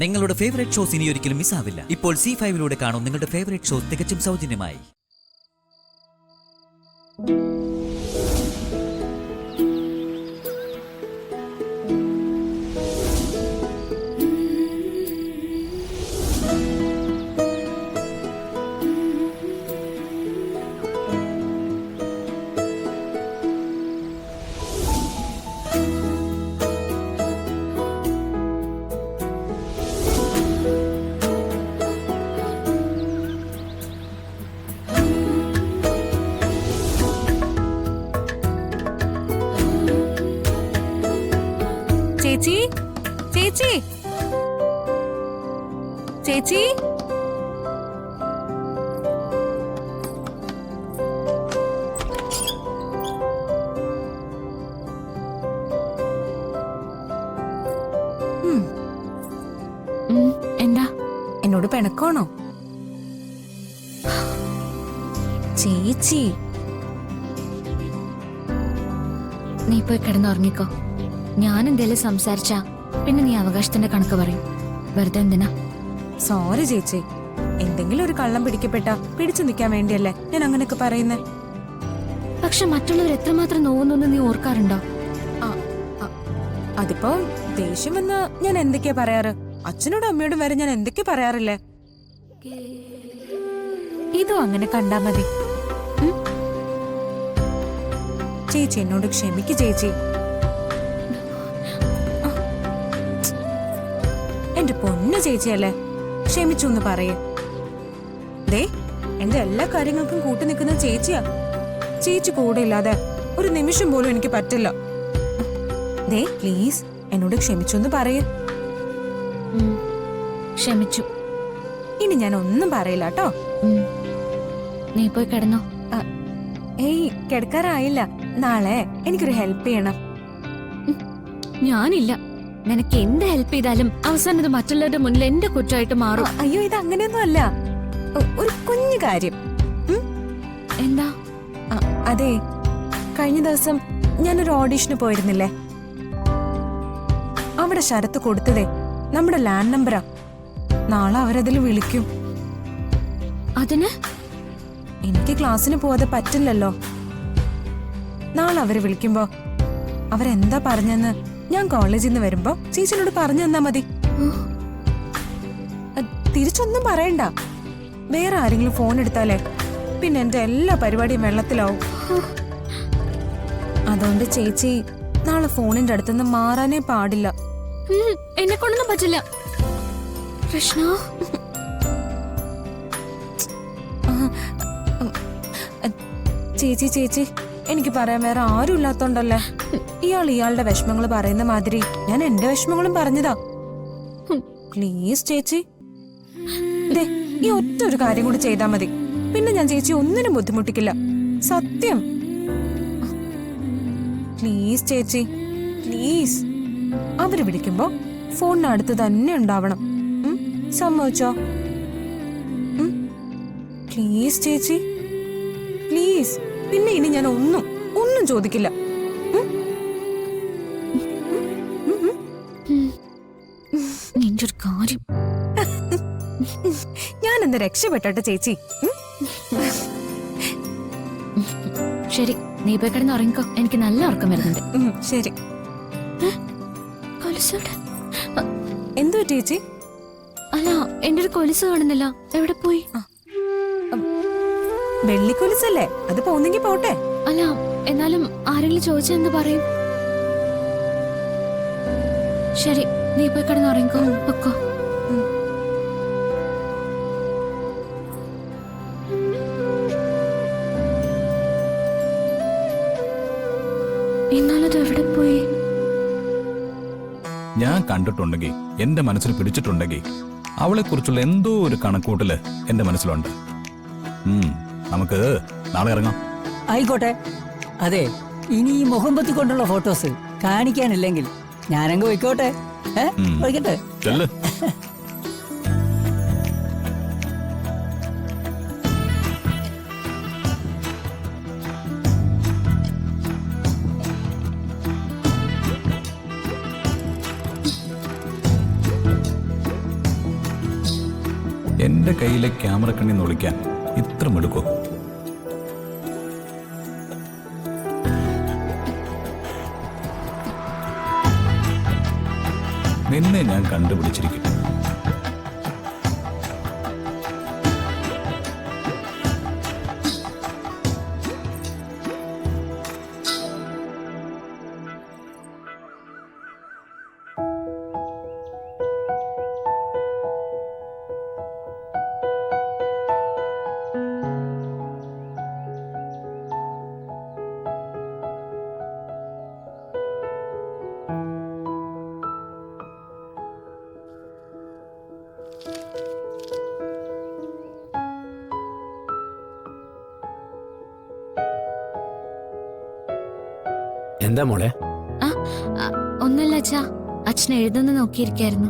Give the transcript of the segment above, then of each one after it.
നിങ്ങളുടെ favourite shows ഇനി ഒരിക്കലും മിസ്സാവില്ല. ഇപ്പോൾ C5 കാണും നിങ്ങളുടെ ഫേവറേറ്റ് ഷോസ് തികച്ചും സൗജന്യമായി. ചേച്ചി ചേച്ചി ചേച്ചി എന്താ? എന്നോട് പിണക്കാണോ? ചേച്ചി നീ പോയി കിടന്നുറങ്ങിക്കോ. ഞാൻ എന്തേലും സംസാരിച്ചാ പിന്നെ നീ അവകാശത്തിന്റെ കണക്ക് പറയും. വെറുതെ എന്തിനാ? സോറി ചേച്ചി, എന്തെങ്കിലും ഒരു കള്ളം പിടിക്കപ്പെട്ട പിടിച്ചു നിൽക്കാൻ വേണ്ടിയല്ലേ ഞാൻ അങ്ങനെയൊക്കെ പറയുന്നേ. പക്ഷെ മറ്റുള്ളവർ എത്രമാത്രം നോവുന്നു നീ ഓർക്കാറുണ്ടോ? അതിപ്പോ ദേഷ്യം വന്ന് ഞാൻ എന്തൊക്കെയാ പറയാറ്? അച്ഛനോടും അമ്മയോടും വരെ ഞാൻ എന്തൊക്കെയാ പറയാറില്ലേ? ഇതും അങ്ങനെ കണ്ടാ മതി. ചേച്ചി എന്നോട് ക്ഷമിക്ക് ചേച്ചി. എന്റെ പൊന്നു ചേച്ചിയല്ലേ, ക്ഷമിച്ചു എന്ന് പറയേ. ദേ, എന്റെ എല്ലാ കാര്യങ്ങൾക്കും കൂട്ടി നിൽക്കുന്ന ചേച്ചിയാ. ചേച്ചി കൂടെ ഇല്ലാതെ ഒരു നിമിഷം പോലും എനിക്ക് പറ്റില്ല. ദേ പ്ലീസ് എന്നോട് ക്ഷമിച്ചു എന്ന് പറയേ. ക്ഷമിച്ചു. ഇനി ഞാൻ ഒന്നും പറയില്ല കേട്ടോ. നീ പോയി കിടന്നോ. ഏയ് കിടക്കാറായില്ല. നാളെ എനിക്കൊരു ഹെൽപ്പ് ചെയ്യണം. ഞാനില്ല. നിനക്ക് എന്ത് ഹെൽപ്പ് ചെയ്താലും അവസാനം ഇത് മറ്റുള്ളവരുടെ മുന്നിൽ എന്റെ കുറ്റമായിട്ട് മാറും. അയ്യോ, ഇത് അങ്ങനെയൊന്നും അല്ല. ഒരു കുഞ്ഞു കാര്യം. എന്താ? അതെ, കഴിഞ്ഞ ദിവസം ഞാനൊരു ഓഡീഷന് പോയിരുന്നില്ലേ? അവിടെ ശരത്ത് കൊടുത്തതേ നമ്മുടെ ലാൻഡ് നമ്പറാ. നാളെ അവരതിൽ വിളിക്കും. അതിന് എനിക്ക് ക്ലാസ്സിന് പോവാതെ പറ്റില്ലല്ലോ. നാളെ അവര് വിളിക്കുമ്പോ അവരെന്താ പറഞ്ഞെന്ന് ഞാൻ കോളേജിൽ നിന്ന് വരുമ്പോ ചേച്ചിനോട് പറഞ്ഞു തന്നാ മതി. തിരിച്ചൊന്നും പറയണ്ട. വേറെ ആരെങ്കിലും ഫോൺ എടുത്താലേ പിന്നെ എന്റെ എല്ലാ പരിപാടിയും വെള്ളത്തിലാവും. അതുകൊണ്ട് ചേച്ചി നാളെ ഫോണിന്റെ അടുത്തുനിന്ന് മാറാനേ പാടില്ല. എന്നെ കൊണ്ടൊന്നും പറ്റില്ല കൃഷ്ണ. ചേച്ചി ചേച്ചി എനിക്ക് പറയാൻ വേറെ ആരും ഇല്ലാത്തോണ്ടല്ലേ. ഇയാളുടെ വിഷമങ്ങൾ പറയുന്ന മാതിരി ഞാൻ എന്റെ വിഷമങ്ങളും പറഞ്ഞതാ. പ്ലീസ് ചേച്ചി, ഈ ഒറ്റ ഒരു കാര്യം കൂടി ചെയ്താ മതി. പിന്നെ ഞാൻ ചേച്ചി ഒന്നിനും ബുദ്ധിമുട്ടിക്കില്ല. സത്യം. പ്ലീസ് ചേച്ചി, പ്ലീസ്. അവര് വിളിക്കുമ്പോ ഫോണിനടുത്ത് തന്നെ ഉണ്ടാവണം. സമ്മതിച്ചോ? പ്ലീസ് ചേച്ചി, പ്ലീസ്. പിന്നെ ഇനി ഞാൻ ഒന്നും ചോദിക്കില്ല. നിന്റെ ഒരു കാര്യം. ഞാൻ എന്താ രക്ഷപ്പെട്ടോട്ടെ ചേച്ചി. ശരി, നീ പോയി കിടന്ന് ഉറങ്ങിക്കോ. എനിക്ക് നല്ല ഉറക്കം വരുന്നുണ്ട്. ശരി. കൊലുസോടെ എന്തോ ചേച്ചി? അല്ല, എന്റെ ഒരു കൊലുസ് കാണുന്നില്ല. എവിടെ പോയി? വെള്ളിക്കൊലുസല്ലേ, അത് പോന്നെങ്കി പോട്ടെ. അല്ല, എന്നാലും ആരെങ്കിലും ചോദിച്ചെന്ന് പറയും. ശരി, നീ പോയി കിടന്ന് ഉറങ്ങിക്കോ. പൊക്കോ. എന്നാലത് എവിടെ പോയി? ഞാൻ കണ്ടിട്ടുണ്ടെങ്കിൽ, എന്റെ മനസ്സിൽ പിടിച്ചിട്ടുണ്ടെങ്കിൽ അവളെ കുറിച്ചുള്ള എന്തോ ഒരു കണക്കൂട്ടല് എന്റെ മനസ്സിലുണ്ട്. നമുക്ക് നാളെ ഇറങ്ങാം. ആയിക്കോട്ടെ. അതെ, ഇനി ഈ മുഹമ്മത്തി കൊണ്ടുള്ള ഫോട്ടോസ് കാണിക്കാനില്ലെങ്കിൽ ഞാനങ്ങ് വയ്ക്കോട്ടെ. വയ്ക്കട്ടെ. എന്റെ കയ്യിലെ ക്യാമറ കണ്ണി നൊളിക്കാൻ ഇത്ര മെടുക്കോ? നിന്നെ ഞാൻ കണ്ടുപിടിച്ചിരിക്കും. എന്താ മോളെ? ആ ആ, ഒന്നുമില്ല അച്ഛാ, അച്ഛൻ എഴുതുന്ന നോക്കിയിരിക്കായിരുന്നു.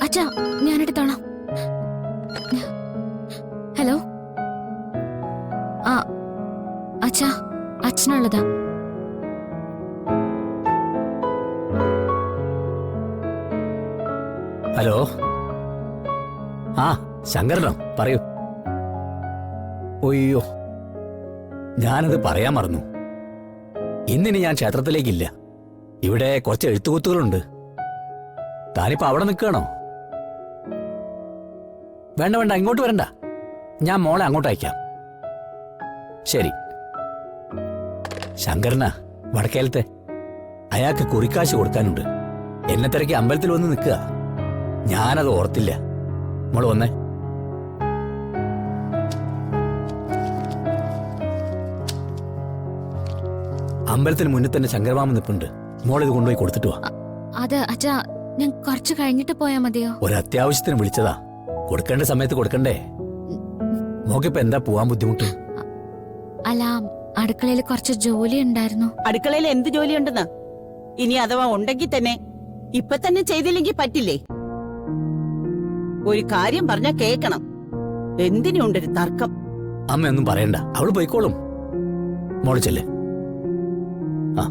അച്ഛാ, ഞാനെടുത്തോളാം. ഹലോ. ആ അച്ഛാ, അച്ഛനുള്ളതാ. ഹലോ. ആ ശങ്കരനോ? പറയൂ. ഒയ്യോ, ഞാനത് പറയാൻ മറന്നു. ഇന്നിനി ഞാൻ ക്ഷേത്രത്തിലേക്കില്ല. ഇവിടെ കുറച്ച് എഴുത്തുകുത്തുകളുണ്ട്. താനിപ്പോ അവിടെ നിൽക്കണോ? വേണ്ട വേണ്ട, ഇങ്ങോട്ട് വരണ്ട. ഞാൻ മോളെ അങ്ങോട്ട് അയക്കാം. ശരി. ശങ്കരനാ വടക്കേലത്തെ. അയാൾക്ക് കുറിക്കാശ് കൊടുക്കാനുണ്ട്. എന്നെ തിരക്കി അമ്പലത്തിൽ വന്ന് നിൽക്കുക. ഞാനത് ഓർത്തില്ല. മോള് വന്നേ. അമ്പലത്തിന് മുന്നിൽ തന്നെ ശങ്കരമാമ നിൽപ്പുണ്ട്. മോളിത് കൊണ്ടുപോയി കൊടുത്തിട്ട് വാ. അത് അച്ഛാ, ഞാൻ കുറച്ച് കഴിഞ്ഞിട്ട് പോയാ മതിയോ? ഒരു അത്യാവശ്യത്തിന് വിളിച്ചതാ. കൊടുക്കേണ്ട സമയത്ത് കൊടുക്കണ്ടേ? മോക്കിപ്പോ എന്താ പോവാൻ ബുദ്ധിമുട്ട്? അല്ല, അടുക്കളയിൽ കുറച്ച് ജോലി ഉണ്ടായിരുന്നു. അടുക്കളയിൽ എന്ത് ജോലിയുണ്ടെന്ന്? ഇനി അഥവാ ഉണ്ടെങ്കിൽ തന്നെ ഇപ്പൊ തന്നെ ചെയ്തില്ലെങ്കിൽ പറ്റില്ലേ? ഒരു കാര്യം പറഞ്ഞാ കേക്കണം. എന്തിനുണ്ടൊരു തർക്കം? അമ്മയൊന്നും പറയണ്ട, അവള് പോയിക്കോളും. മോള് ചെല്ലേ. ആ.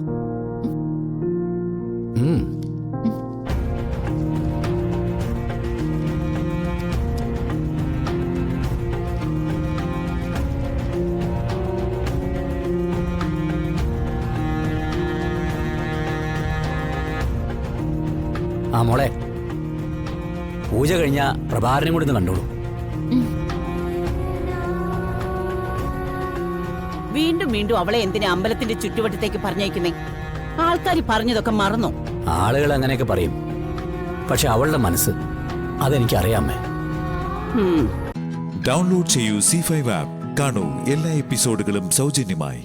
ആ മോളെ, പൂജ കഴിഞ്ഞ പ്രഭാകരനും കൂടി ഒന്ന് കണ്ടോളൂ. വീണ്ടും വീണ്ടും അവളെ എന്തിനാ അമ്പലത്തിന്റെ ചുറ്റുവട്ടത്തേക്ക് പറഞ്ഞേക്കുന്നേ? ആൾക്കാർ പറഞ്ഞതൊക്കെ മറന്നോ? ആളുകൾ അങ്ങനെയൊക്കെ പറയും. പക്ഷെ അവളുടെ മനസ്സ്, അതെനിക്കറിയാമേ. ഡൗൺലോഡ് ചെയ്യൂ C5 ആപ്പ്. കാണൂ എല്ലാ എപ്പിസോഡുകളും സൗജന്യമായി.